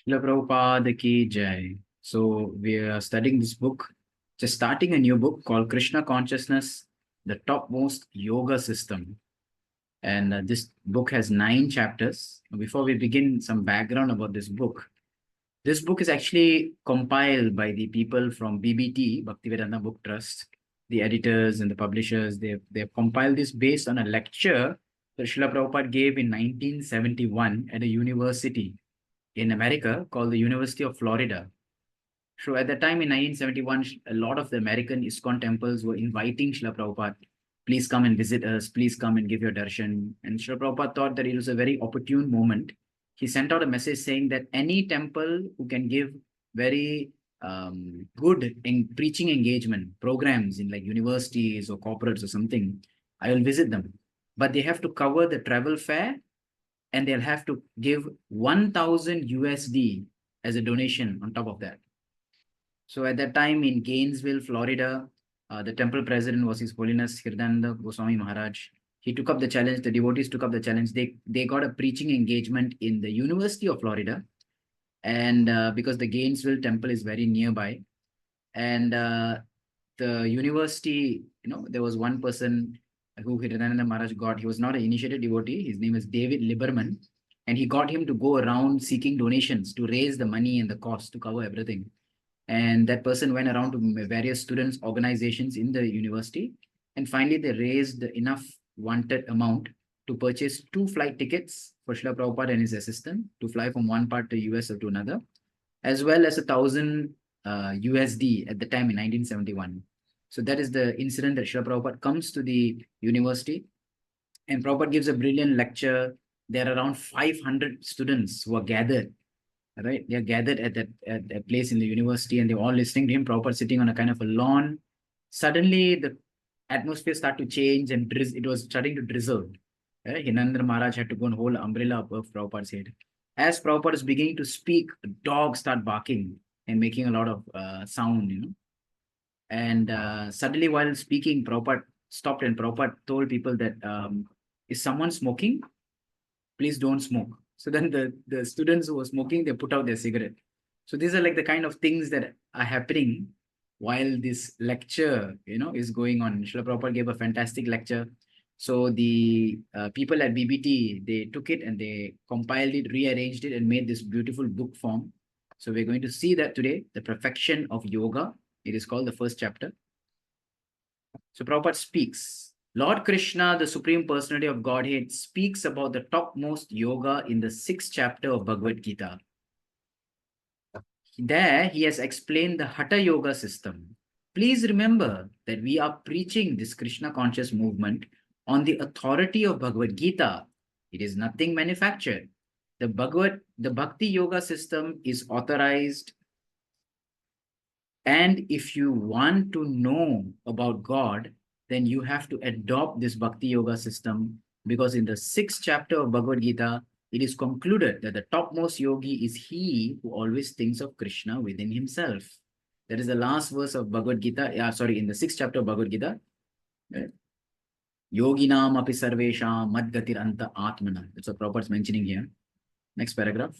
Srila Prabhupada ki jai. So we are studying this book, just starting a new book called Krishna Consciousness, the Topmost Yoga System. And this book has 9 chapters. Before we begin, some background about this book. This book is actually compiled by the people from BBT, Bhaktivedanta Book Trust, the editors and the publishers. They've compiled this based on a lecture that Srila Prabhupada gave in 1971 at a university in America called the University of Florida. So at that time in 1971, a lot of the American ISKCON temples were inviting Srila Prabhupada, please come and visit us, please come and give your darshan. And Srila Prabhupada thought that it was a very opportune moment. He sent out a message saying that any temple who can give very good preaching engagement programs in like universities or corporates or something, I will visit them. But they have to cover the travel fare and they'll have to give 1,000 USD as a donation on top of that. So at that time in Gainesville, Florida, the temple president was His Holiness Hirdananda Goswami Maharaj. He took up the challenge. The devotees took up the challenge. They got a preaching engagement in the University of Florida, and because the Gainesville temple is very nearby, and the university, there was one person who Hirdananda Maharaj got. He was not an initiated devotee. His name is David Lieberman, and he got him to go around seeking donations to raise the money and the cost to cover everything. And that person went around to various students' organizations in the university. And finally, they raised enough wanted amount to purchase 2 flight tickets for Srila Prabhupada and his assistant to fly from one part to US or to another, as well as 1,000 USD at the time in 1971. So that is the incident that Srila Prabhupada comes to the university. And Prabhupada gives a brilliant lecture. There are around 500 students who are gathered. Right, they are gathered at that place in the university, and they're all listening to him. Prabhupada sitting on a kind of a lawn. Suddenly, the atmosphere started to change, and it was starting to drizzle. Right? Hinandra Maharaj had to go and hold an umbrella above Prabhupada's head. As Prabhupada is beginning to speak, dogs start barking and making a lot of sound, And suddenly, while speaking, Prabhupada stopped, and Prabhupada told people that, is someone smoking? Please don't smoke. So then the students who were smoking, they put out their cigarette. So these are like the kind of things that are happening while this lecture, is going on. Srila Prabhupada gave a fantastic lecture. So the people at BBT, they took it and they compiled it, rearranged it, and made this beautiful book form. So we're going to see that today, the perfection of yoga. It is called the first chapter. So Prabhupada speaks. Lord Krishna, the Supreme Personality of Godhead, speaks about the topmost yoga in the 6th chapter of Bhagavad Gita. There, he has explained the Hatha Yoga system. Please remember that we are preaching this Krishna conscious movement on the authority of Bhagavad Gita. It is nothing manufactured. The Bhakti Yoga system is authorized. And if you want to know about God, then you have to adopt this Bhakti Yoga system, because in the 6th chapter of Bhagavad Gita, it is concluded that the topmost yogi is he who always thinks of Krishna within himself. That is the last verse of Bhagavad Gita. In the 6th chapter of Bhagavad Gita. Right? Yoginam api sarvesham madgatir anta atmana. That's what Prabhupada is mentioning here. Next paragraph.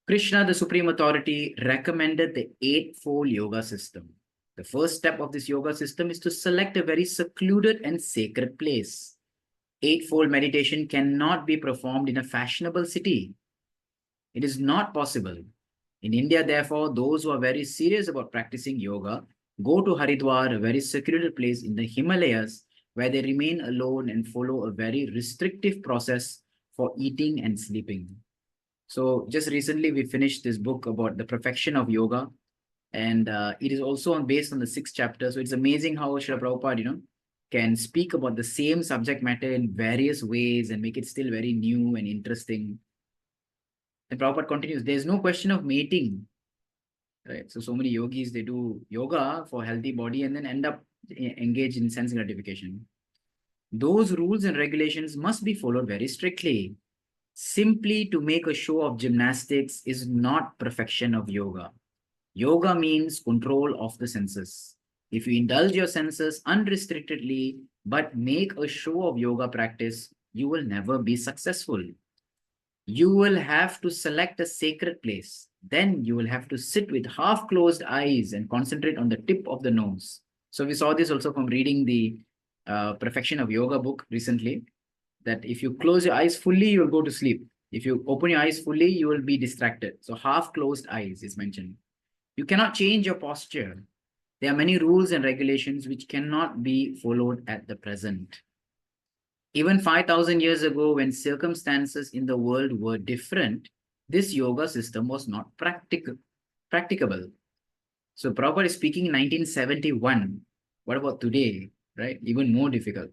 Krishna, the Supreme Authority, recommended the eightfold yoga system. The first step of this yoga system is to select a very secluded and sacred place. Eightfold meditation cannot be performed in a fashionable city. It is not possible. In India, therefore, those who are very serious about practicing yoga go to Haridwar, a very secluded place in the Himalayas, where they remain alone and follow a very restrictive process for eating and sleeping. So just recently, we finished this book about the perfection of yoga. And it is also based on the 6th chapter. So it's amazing how Srila Prabhupada, can speak about the same subject matter in various ways and make it still very new and interesting. And Prabhupada continues, there's no question of mating. Right? So many yogis, they do yoga for healthy body and then end up engaged in sense gratification. Those rules and regulations must be followed very strictly. Simply to make a show of gymnastics is not perfection of yoga. Yoga means control of the senses. If you indulge your senses unrestrictedly, but make a show of yoga practice, you will never be successful. You will have to select a sacred place then you will have to sit with half closed eyes and concentrate on the tip of the nose. So we saw this also from reading the Perfection of Yoga book recently, that if you close your eyes fully, you will go to sleep. If you open your eyes fully, you will be distracted. So half closed eyes is mentioned. You cannot change your posture. There are many rules and regulations which cannot be followed at the present. Even 5,000 years ago, when circumstances in the world were different, this yoga system was not practicable. So Prabhupada is speaking in 1971. What about today, right? Even more difficult.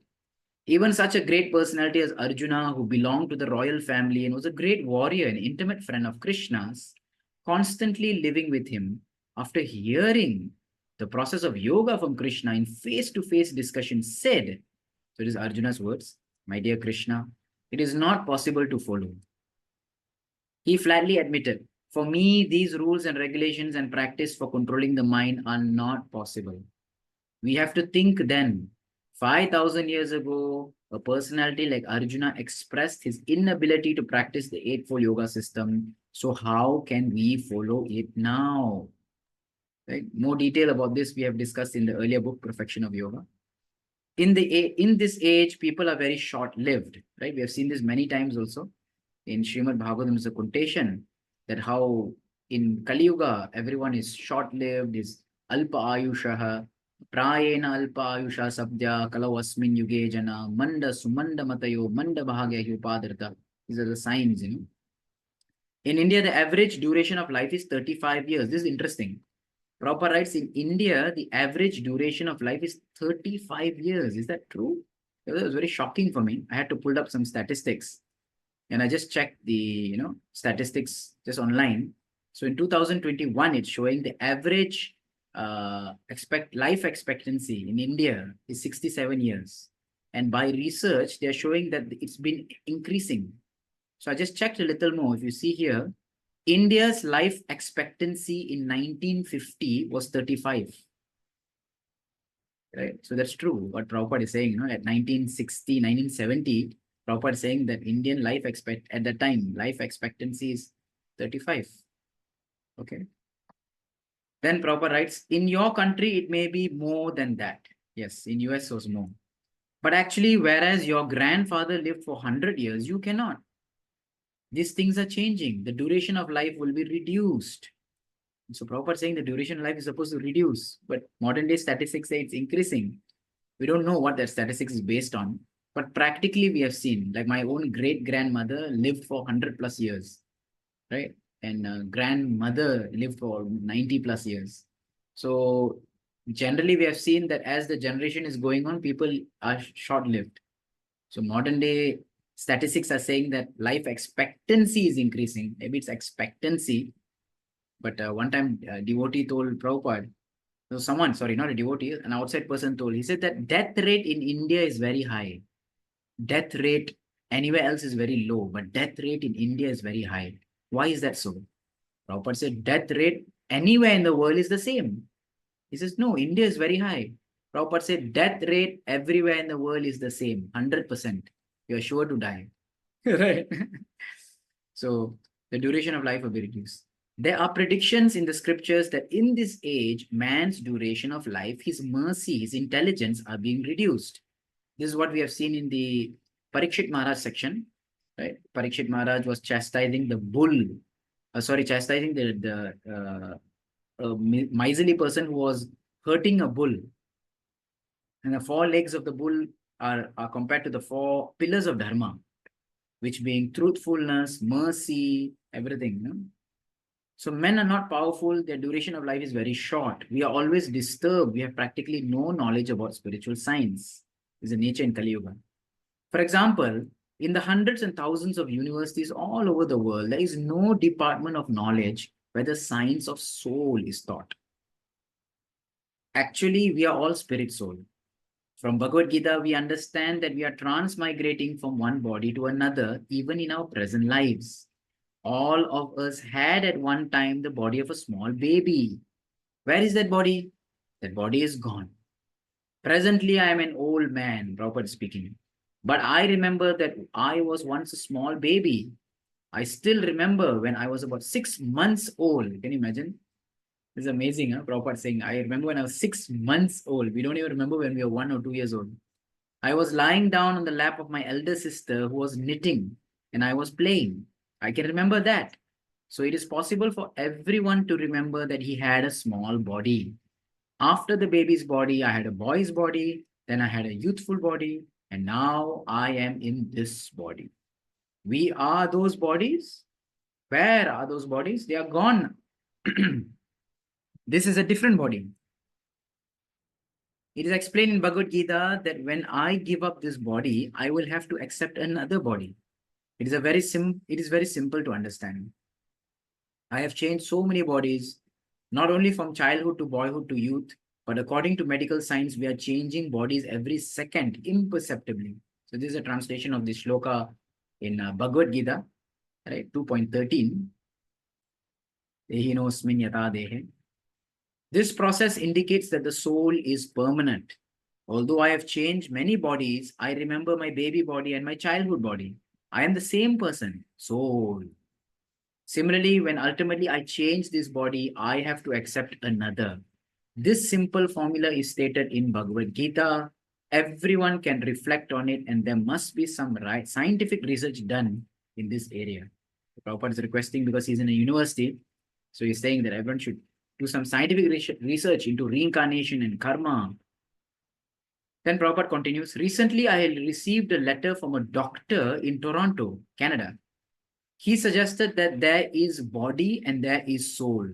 Even such a great personality as Arjuna, who belonged to the royal family and was a great warrior and intimate friend of Krishna's, constantly living with him, after hearing the process of yoga from Krishna in face-to-face discussion, said, so it is Arjuna's words, "My dear Krishna, it is not possible to follow." He flatly admitted, "For me, these rules and regulations and practice for controlling the mind are not possible." We have to think then. 5,000 years ago, a personality like Arjuna expressed his inability to practice the eightfold yoga system. So how can we follow it now? Right? More detail about this we have discussed in the earlier book, Perfection of Yoga. In this age, people are very short-lived, right? We have seen this many times also. In Srimad Bhagavatam is a quotation that how in Kali Yuga, everyone is short-lived, is alpa ayushaha, prayena alpa ayusha sabdya kalavasmin yuge jana, manda sumanda matayo, manda bhagya upadarta. These are the signs, In India, the average duration of life is 35 years. This is interesting. Prabhupada writes, in India, the average duration of life is 35 years. Is that true? It was very shocking for me. I had to pull up some statistics. And I just checked the statistics just online. So in 2021, it's showing the average life expectancy in India is 67 years. And by research, they're showing that it's been increasing. So I just checked a little more. If you see here, India's life expectancy in 1950 was 35. Right? So that's true. What Prabhupada is saying, at 1960, 1970, Prabhupada is saying that Indian life at that time, life expectancy is 35. Okay. Then Prabhupada writes, in your country, it may be more than that. Yes, in US was more. But actually, whereas your grandfather lived for 100 years, you cannot. These things are changing. The duration of life will be reduced. So Prabhupada is saying the duration of life is supposed to reduce, but modern day statistics say it's increasing. We don't know what that statistics is based on, but practically we have seen, like my own great-grandmother lived for 100 plus years, right? And grandmother lived for 90 plus years. So generally we have seen that as the generation is going on, people are short-lived. So modern day statistics are saying that life expectancy is increasing. Maybe it's expectancy, but one time a devotee told Prabhupada, so someone, sorry, not a devotee, an outside person told, he said that death rate in India is very high. Death rate anywhere else is very low, but death rate in India is very high. Why is that so? Prabhupada said death rate anywhere in the world is the same. He says, no, India is very high. Prabhupada said death rate everywhere in the world is the same, 100%. You are sure to die. Right? So the duration of life will be reduced. There are predictions in the scriptures that in this age, man's duration of life, his mercy, his intelligence are being reduced. This is what we have seen in the Parikshit Maharaj section, right? Parikshit Maharaj was chastising the bull, chastising the miserly person who was hurting a bull. And the four legs of the bull are compared to the four pillars of Dharma, which being truthfulness, mercy, everything. So men are not powerful. Their duration of life is very short. We are always disturbed. We have practically no knowledge about spiritual science. This is the nature in Kali Yuga. For example, in the hundreds and thousands of universities all over the world, there is no department of knowledge where the science of soul is taught. Actually, we are all spirit soul. From Bhagavad Gita, we understand that we are transmigrating from one body to another, even in our present lives. All of us had at one time the body of a small baby. Where is that body? That body is gone. Presently, I am an old man, Prabhupada speaking. But I remember that I was once a small baby. I still remember when I was about 6 months old. Can you imagine? This is amazing, huh? Prabhupada saying, I remember when I was 6 months old. We don't even remember when we were 1 or 2 years old. I was lying down on the lap of my elder sister who was knitting and I was playing. I can remember that. So it is possible for everyone to remember that he had a small body. After the baby's body, I had a boy's body, then I had a youthful body, and now I am in this body. We are those bodies. Where are those bodies? They are gone. This is a different body. It is explained in Bhagavad Gita that when I give up this body, I will have to accept another body. It is very simple to understand. I have changed so many bodies, not only from childhood to boyhood to youth, but according to medical science, we are changing bodies every second imperceptibly. So this is a translation of this shloka in Bhagavad Gita, right? 2.13. Dehinosmin yata dehe. This process indicates that the soul is permanent. Although I have changed many bodies, I remember my baby body and my childhood body. I am the same person, soul. Similarly, when ultimately I change this body, I have to accept another. This simple formula is stated in Bhagavad Gita. Everyone can reflect on it, and there must be some scientific research done in this area. Prabhupada is requesting because he's in a university. So he's saying that everyone should do some scientific research into reincarnation and karma. Then Prabhupada continues, recently I received a letter from a doctor in Toronto, Canada. He suggested that there is body and there is soul.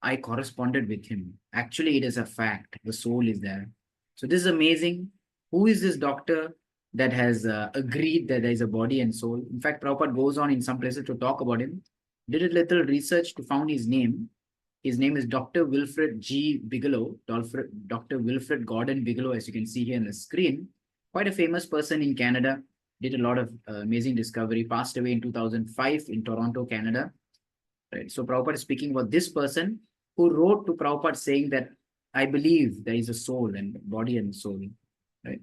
I corresponded with him. Actually, it is a fact. The soul is there. So this is amazing. Who is this doctor that has agreed that there is a body and soul? In fact, Prabhupada goes on in some places to talk about him. Did a little research to find his name. His name is Dr. Wilfred G. Bigelow, Dr. Wilfred Gordon Bigelow, as you can see here on the screen. Quite a famous person in Canada. Did a lot of amazing discovery. Passed away in 2005 in Toronto, Canada. Right. So Prabhupada is speaking about this person who wrote to Prabhupada saying that I believe there is a soul and body and soul. Right.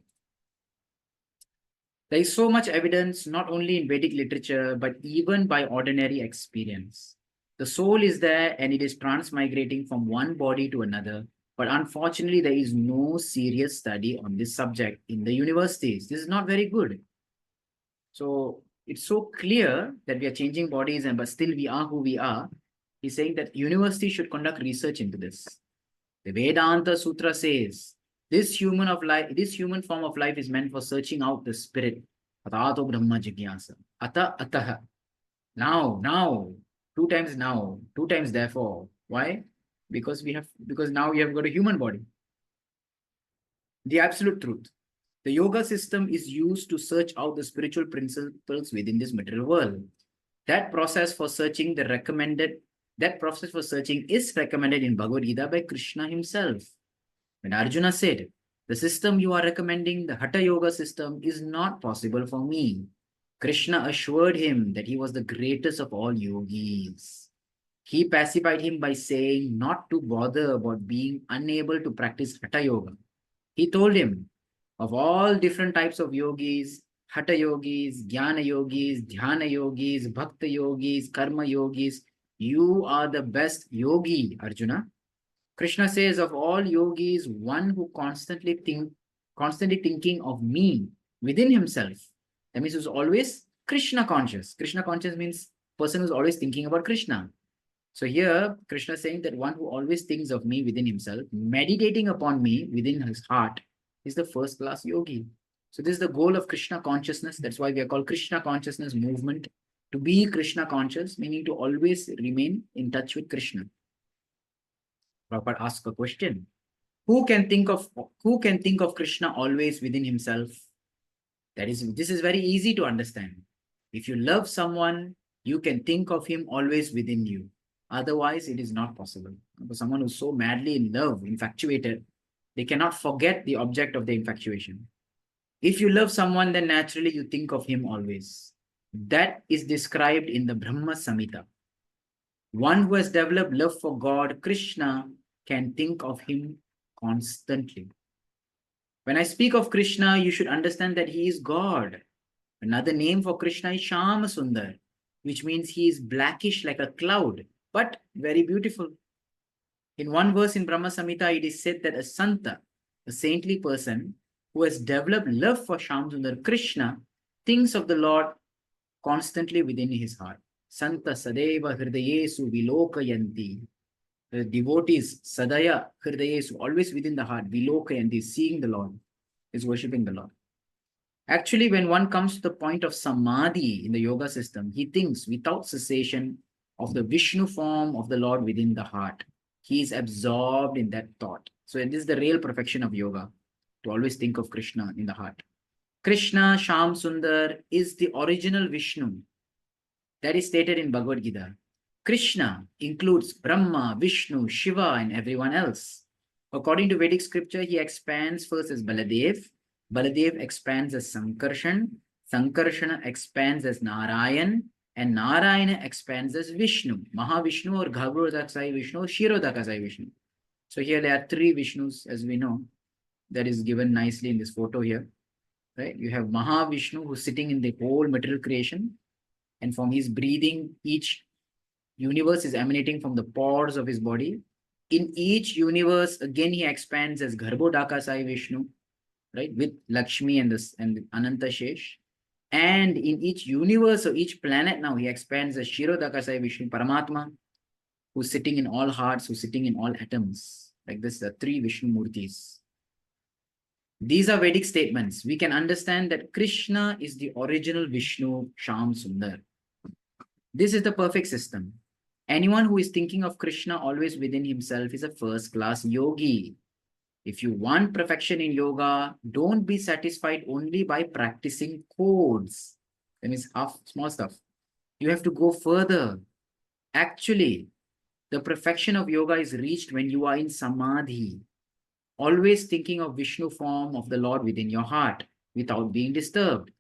There is so much evidence, not only in Vedic literature, but even by ordinary experience. The soul is there and it is transmigrating from one body to another. But unfortunately, there is no serious study on this subject in the universities. This is not very good. So it's so clear that we are changing bodies, but still we are who we are. He's saying that university should conduct research into this. The Vedanta Sutra says this human form of life is meant for searching out the spirit. Atato Brahma Jigyasa. Ata Ataha. Now, 2 times now, 2 times therefore. Why? Because now we have got a human body. The absolute truth. The yoga system is used to search out the spiritual principles within this material world. That process for searching is recommended in Bhagavad Gita by Krishna himself. When Arjuna said, the system you are recommending, the Hatha Yoga system, is not possible for me, Krishna assured him that he was the greatest of all yogis. He pacified him by saying not to bother about being unable to practice Hatha Yoga. He told him, of all different types of yogis, Hatha yogis, Jnana yogis, Dhyana yogis, Bhakta yogis, Karma yogis, you are the best yogi, Arjuna. Krishna says, of all yogis, one who constantly thinking of me within himself. That means who's always Krishna conscious. Krishna conscious means person who's always thinking about Krishna. So here, Krishna is saying that one who always thinks of me within himself, meditating upon me within his heart, is the first class yogi. So this is the goal of Krishna consciousness. That's why we are called Krishna consciousness movement. To be Krishna conscious, meaning to always remain in touch with Krishna. Prabhupada asks a question. Who can think of Krishna always within himself? This is very easy to understand. If you love someone, you can think of him always within you. Otherwise, it is not possible. For someone who's so madly in love, infatuated, they cannot forget the object of their infatuation. If you love someone, then naturally you think of him always. That is described in the Brahma Samhita. One who has developed love for God, Krishna, can think of him constantly. When I speak of Krishna, you should understand that he is God. Another name for Krishna is Shama Sundar. which means he is blackish like a cloud, but very beautiful. In one verse in Brahma Samhita, it is said that a Santa, a saintly person who has developed love for Shamsundar Krishna, thinks of the Lord constantly within his heart. Santa Sadeva Hridayesu Vilokayanti. The devotees, Sadaya Hridayesu, always within the heart, Vilokayanti, seeing the Lord, is worshipping the Lord. Actually, when one comes to the point of Samadhi in the yoga system, he thinks without cessation of the Vishnu form of the Lord within the heart. He is absorbed in that thought. So this is the real perfection of yoga, to always think of Krishna in the heart. Krishna, Sham Sundar, is the original Vishnu. That is stated in Bhagavad Gita. Krishna includes Brahma, Vishnu, Shiva, and everyone else. According to Vedic scripture, he expands first as Baladev. Baladev expands as Sankarshan. Sankarshana expands as Narayan. And Narayana expands as Vishnu. Mahavishnu or Ghabrodakasai Vishnu or Shirodakasai Vishnu. So here there are three Vishnus, as we know. That is given nicely in this photo here. Right? You have Mahavishnu who's sitting in the whole material creation. And from his breathing, each universe is emanating from the pores of his body. In each universe, again, he expands as Garbhodakasai Vishnu, right, with Lakshmi and Ananta Shesh. And in each universe or each planet now, he expands as Shirodakasai Vishnu, Paramatma, who's sitting in all hearts, who's sitting in all atoms. Like this, the three Vishnu Murtis. These are Vedic statements. We can understand that Krishna is the original Vishnu, Sham Sundar. This is the perfect system. Anyone who is thinking of Krishna always within himself is a first-class yogi. If you want perfection in yoga, don't be satisfied only by practicing codes. That means small stuff. You have to go further. Actually, the perfection of yoga is reached when you are in samadhi, always thinking of Vishnu form of the Lord within your heart without being disturbed.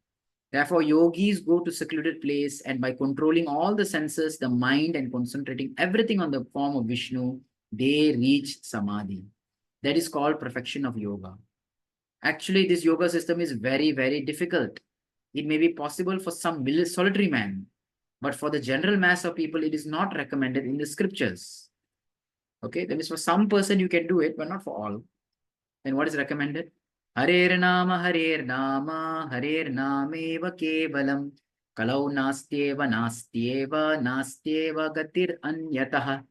Therefore, yogis go to secluded place and by controlling all the senses, the mind, and concentrating everything on the form of Vishnu, they reach samadhi. That is called perfection of yoga. Actually, this yoga system is very, very difficult. It may be possible for some solitary man, but for the general mass of people, it is not recommended in the scriptures. Okay, that means for some person you can do it, but not for all. Then what is recommended? Harer Nama, Harer Nama, Harer Nameva Kevalam, Kalau Nastyeva, Nastyeva, Nastyeva Gatir Anyataha.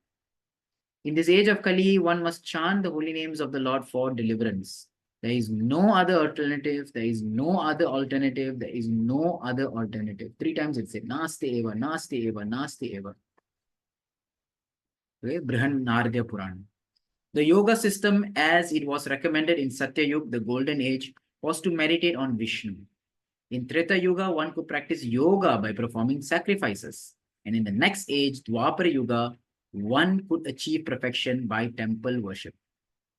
In this age of Kali, one must chant the holy names of the Lord for deliverance. There is no other alternative. There is no other alternative. There is no other alternative. 3 times it said, Nasti eva, Nasti eva, Nasti eva. Okay? Brhan Naradiya Puran. The yoga system, as it was recommended in Satya Yuga, the golden age, was to meditate on Vishnu. In Treta Yuga, one could practice yoga by performing sacrifices. And in the next age, Dwapara Yuga, one could achieve perfection by temple worship.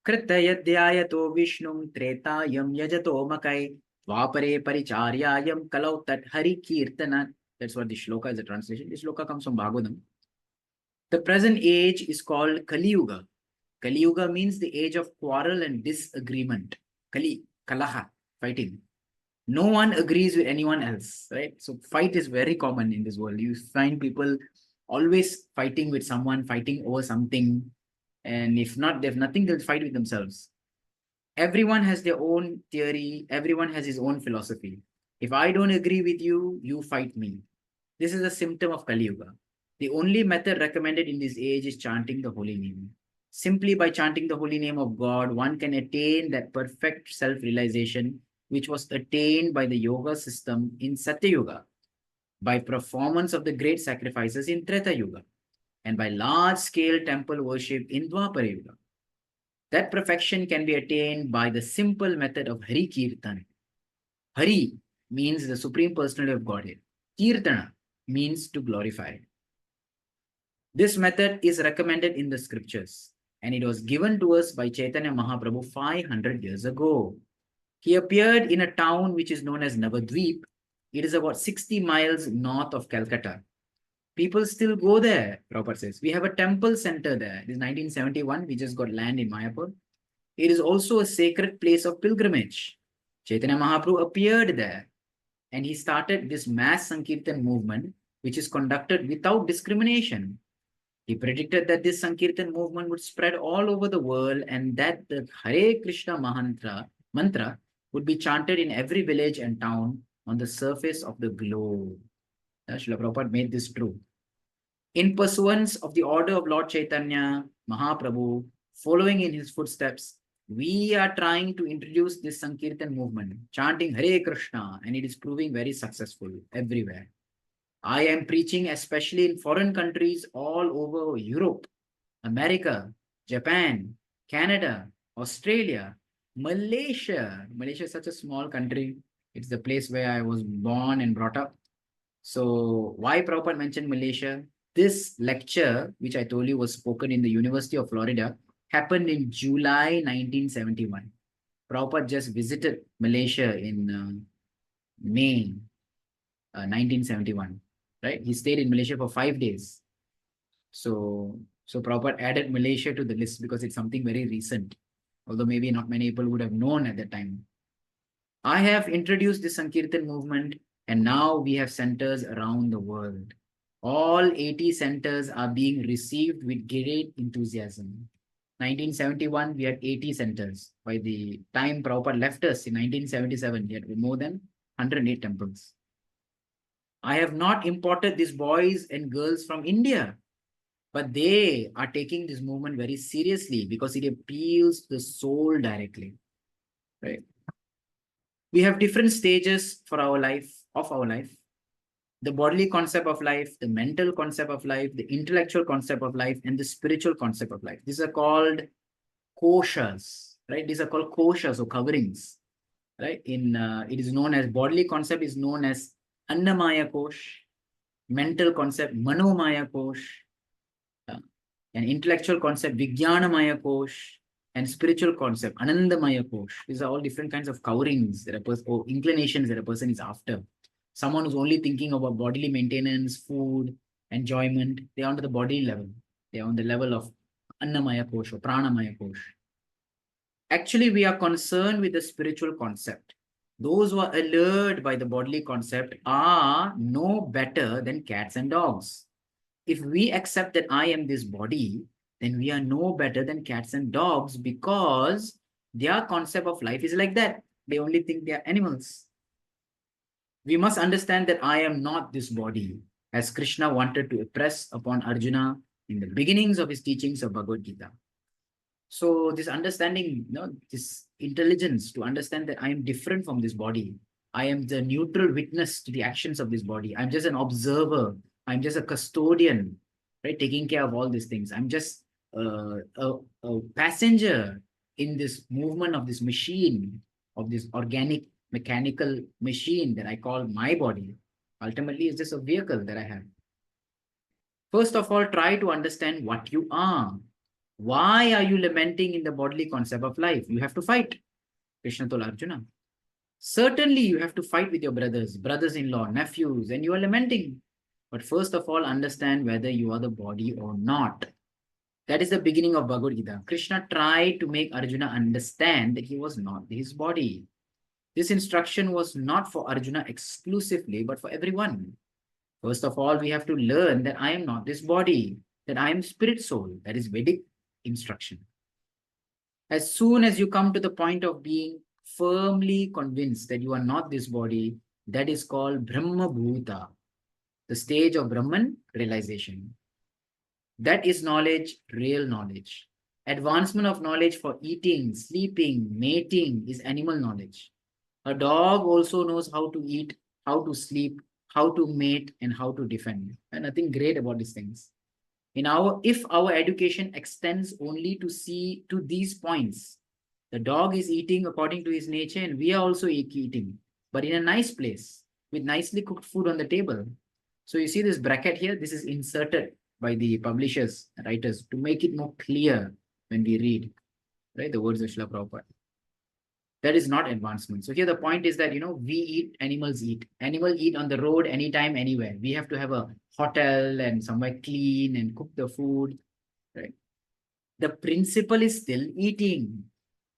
Kritayadhyayato Vishnum Tretayam Yajato Makai Dwapare Paricharyayam Kalau Tat Hari Kirtana. That's what the shloka is a translation. This shloka comes from Bhagavatam. The present age is called Kali Yuga. Kali Yuga means the age of quarrel and disagreement. Kali, Kalaha, fighting. No one agrees with anyone else, right? So fight is very common in this world. You find people always fighting with someone, fighting over something. And if not, they have nothing, they'll fight with themselves. Everyone has their own theory. Everyone has his own philosophy. If I don't agree with you, you fight me. This is a symptom of Kali Yuga. The only method recommended in this age is chanting the holy name. Simply by chanting the holy name of God, one can attain that perfect self-realization which was attained by the yoga system in Satya Yuga, by performance of the great sacrifices in Treta Yuga, and by large-scale temple worship in Dwapara Yuga. That perfection can be attained by the simple method of Hari Kirtan. Hari means the Supreme Personality of Godhead. Kirtana means to glorify. This method is recommended in the scriptures, and it was given to us by Chaitanya Mahaprabhu 500 years ago. He appeared in a town which is known as Navadvip. It is about 60 miles north of Calcutta. People still go there, Prabhupada says. We have a temple center there. It is 1971. We just got land in Mayapur. It is also a sacred place of pilgrimage. Chaitanya Mahaprabhu appeared there, and he started this mass Sankirtan movement, which is conducted without discrimination. He predicted that this Sankirtan movement would spread all over the world and that the Hare Krishna mantra would be chanted in every village and town on the surface of the globe. Srila Prabhupada made this true. In pursuance of the order of Lord Chaitanya Mahaprabhu, following in his footsteps, we are trying to introduce this Sankirtan movement, chanting Hare Krishna, and it is proving very successful everywhere. I am preaching especially in foreign countries all over Europe, America, Japan, Canada, Australia, Malaysia. Malaysia is such a small country. It's the place where I was born and brought up. So why Prabhupada mentioned Malaysia? This lecture, which I told you was spoken in the University of Florida, happened in July 1971. Prabhupada just visited Malaysia in May 1971. Right? He stayed in Malaysia for 5 days. So Prabhupada added Malaysia to the list because it's something very recent, although maybe not many people would have known at that time. I have introduced the Sankirtan movement, and now we have centers around the world. All 80 centers are being received with great enthusiasm. 1971, we had 80 centers. By the time Prabhupada left us in 1977, we had more than 108 temples. I have not imported these boys and girls from India, but they are taking this movement very seriously because it appeals to the soul directly, right? We have different stages for our life, the bodily concept of life, the mental concept of life, the intellectual concept of life, and the spiritual concept of life. These are called koshas, right? These are called koshas or coverings, right? It is known as bodily concept is known as Annamaya Kosh, mental concept Manomaya Kosh, and intellectual concept Vijnanamaya Kosh, and spiritual concept Anandamaya Kosh. These are all different kinds of coverings that a person or inclinations that a person is after. Someone who's only thinking about bodily maintenance, food, enjoyment, they're on the body level. They're on the level of Annamaya Kosh or Pranamaya Kosh. Actually, we are concerned with the spiritual concept. Those who are allured by the bodily concept are no better than cats and dogs. If we accept that I am this body, then we are no better than cats and dogs because their concept of life is like that. They only think they are animals. We must understand that I am not this body, as Krishna wanted to impress upon Arjuna in the beginnings of his teachings of Bhagavad Gita. So this understanding, this intelligence to understand that I am different from this body. I am the neutral witness to the actions of this body. I'm just an observer. I'm just a custodian, right? Taking care of all these things. I'm just a passenger in this movement of this machine, of this organic mechanical machine that I call my body. Ultimately, it's just a vehicle that I have. First of all, try to understand what you are. Why are you lamenting in the bodily concept of life? You have to fight. Krishna told Arjuna. Certainly, you have to fight with your brothers-in-law, nephews, and you are lamenting. But first of all, understand whether you are the body or not. That is the beginning of Bhagavad Gita. Krishna tried to make Arjuna understand that he was not his body. This instruction was not for Arjuna exclusively, but for everyone. First of all, we have to learn that I am not this body, that I am spirit soul. That is Vedic instruction. As soon as you come to the point of being firmly convinced that you are not this body, that is called Brahma Bhuta, the stage of Brahman realization. That is knowledge, real knowledge. Advancement of knowledge for eating, sleeping, mating is animal knowledge. A dog also knows how to eat, how to sleep, how to mate, and how to defend. And nothing great about these things. If our education extends only to these points, the dog is eating according to his nature, and we are also eating, but in a nice place with nicely cooked food on the table. So you see this bracket here, this is inserted by the publishers, writers, to make it more clear when we read, right, the words of Srila Prabhupada. That is not advancement. So here the point is that, we eat, animals eat. Animals eat on the road, anytime, anywhere. We have to have a hotel and somewhere clean and cook the food, right? The principle is still eating.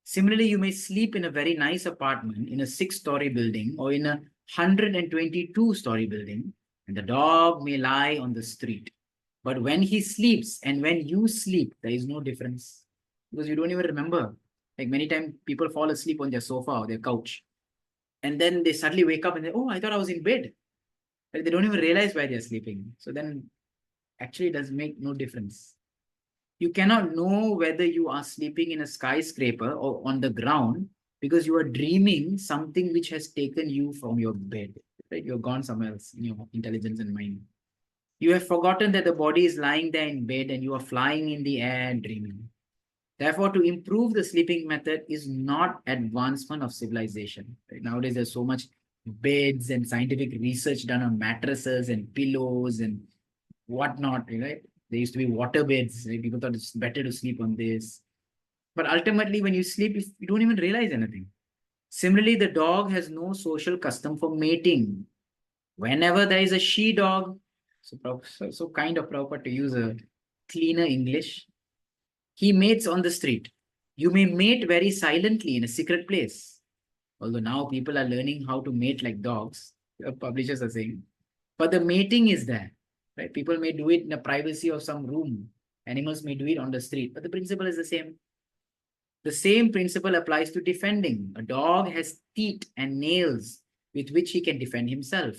Similarly, you may sleep in a very nice apartment in a 6-story building or in a 122-story building, And the dog may lie on the street. But when he sleeps and when you sleep, there is no difference because you don't even remember. Like many times people fall asleep on their sofa or their couch and then they suddenly wake up and say, oh, I thought I was in bed. Like they don't even realize why they're sleeping. So then actually it does make no difference. You cannot know whether you are sleeping in a skyscraper or on the ground because you are dreaming something which has taken you from your bed. Right? You're gone somewhere else in your intelligence and mind. You have forgotten that the body is lying there in bed and you are flying in the air dreaming. Therefore, to improve the sleeping method is not advancement of civilization. Right? Nowadays, there's so much beds and scientific research done on mattresses and pillows and whatnot. Right? There used to be water beds. Right? People thought it's better to sleep on this. But ultimately, when you sleep, you don't even realize anything. Similarly, the dog has no social custom for mating. Whenever there is a she dog, so kind of proper to use a cleaner English, he mates on the street. You may mate very silently in a secret place. Although now people are learning how to mate like dogs, publishers are saying. But the mating is there. Right? People may do it in the privacy of some room. Animals may do it on the street. But the principle is the same. The same principle applies to defending. A dog has teeth and nails with which he can defend himself.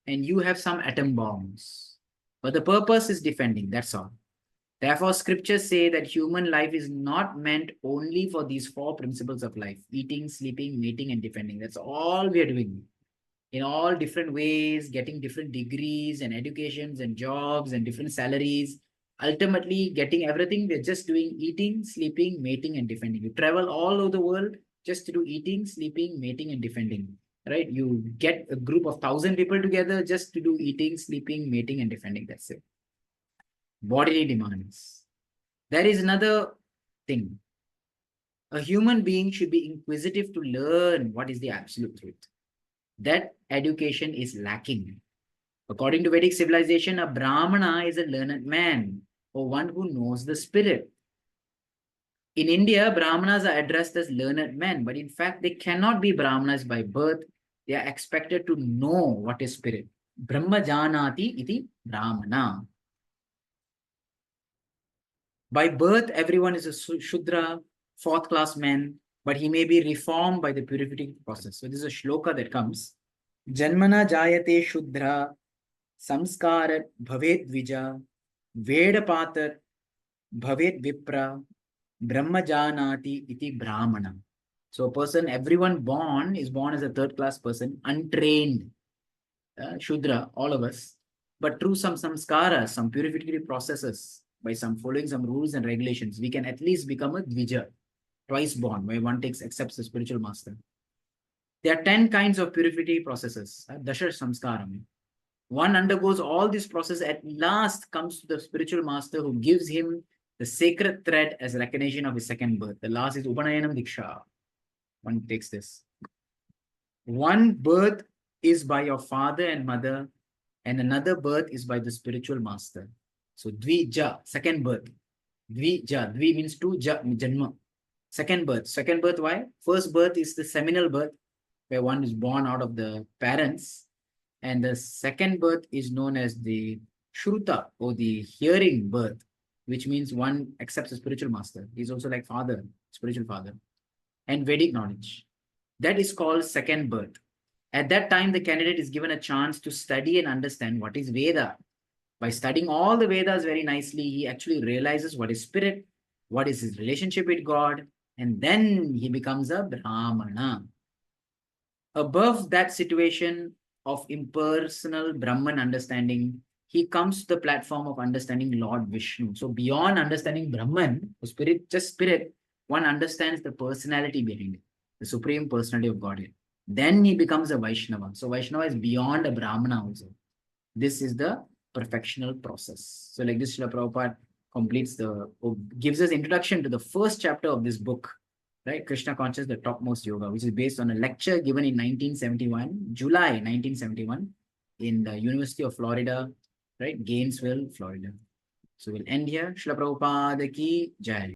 And you have some atom bombs. But the purpose is defending, that's all. Therefore, scriptures say that human life is not meant only for these four principles of life: eating, sleeping, mating, and defending. That's all we are doing. In all different ways, getting different degrees and educations and jobs and different salaries. Ultimately, getting everything, we're just doing eating, sleeping, mating, and defending. You travel all over the world just to do eating, sleeping, mating, and defending. Right? You get a group of 1,000 people together just to do eating, sleeping, mating, and defending. That's it. Bodily demands. There is another thing. A human being should be inquisitive to learn what is the absolute truth. That education is lacking. According to Vedic civilization, a Brahmana is a learned man or one who knows the spirit. In India, Brahmanas are addressed as learned men, but in fact, they cannot be Brahmanas by birth. They are expected to know what is spirit. Brahma janati iti Brahmana. By birth, everyone is a Shudra, fourth class man, but he may be reformed by the purification process. So this is a shloka that comes. Janmana jayate Shudra, samskarat bhavet vija, vedapatat bhavet vipra, brahma janati iti brahmana. So a person, everyone born is born as a third class person, untrained, Shudra, all of us, but through some samskaras, some purificatory processes, by some following some rules and regulations, we can at least become a dvija, twice born, where one accepts the spiritual master. There are 10 kinds of purificatory processes, dasha samskaram. One undergoes all these processes, at last comes to the spiritual master who gives him the sacred thread as recognition of his second birth. The last is Upanayanam Diksha. One takes this. One birth is by your father and mother, and another birth is by the spiritual master. So dvija, second birth. Dvija, dvi means two, janma. Second birth. Second birth, why? First birth is the seminal birth, where one is born out of the parents. And the second birth is known as the shruta, or the hearing birth, which means one accepts a spiritual master. He's also like father, spiritual father. And Vedic knowledge. That is called second birth. At that time, the candidate is given a chance to study and understand what is Veda. By studying all the Vedas very nicely, he actually realizes what is spirit, what is his relationship with God, and then he becomes a Brahmana. Above that situation of impersonal Brahman understanding, he comes to the platform of understanding Lord Vishnu. So beyond understanding Brahman, or spirit, just spirit, one understands the personality behind it, the supreme personality of Godhead. Then he becomes a Vaishnava. So Vaishnava is beyond a Brahmana also. This is the perfectional process. So like this, Srila Prabhupada gives us introduction to the first chapter of this book, right? Krishna Conscious, the Topmost Yoga, which is based on a lecture given in 1971, July 1971, in the University of Florida, right? Gainesville, Florida. So we'll end here. Srila Prabhupada ki Jai.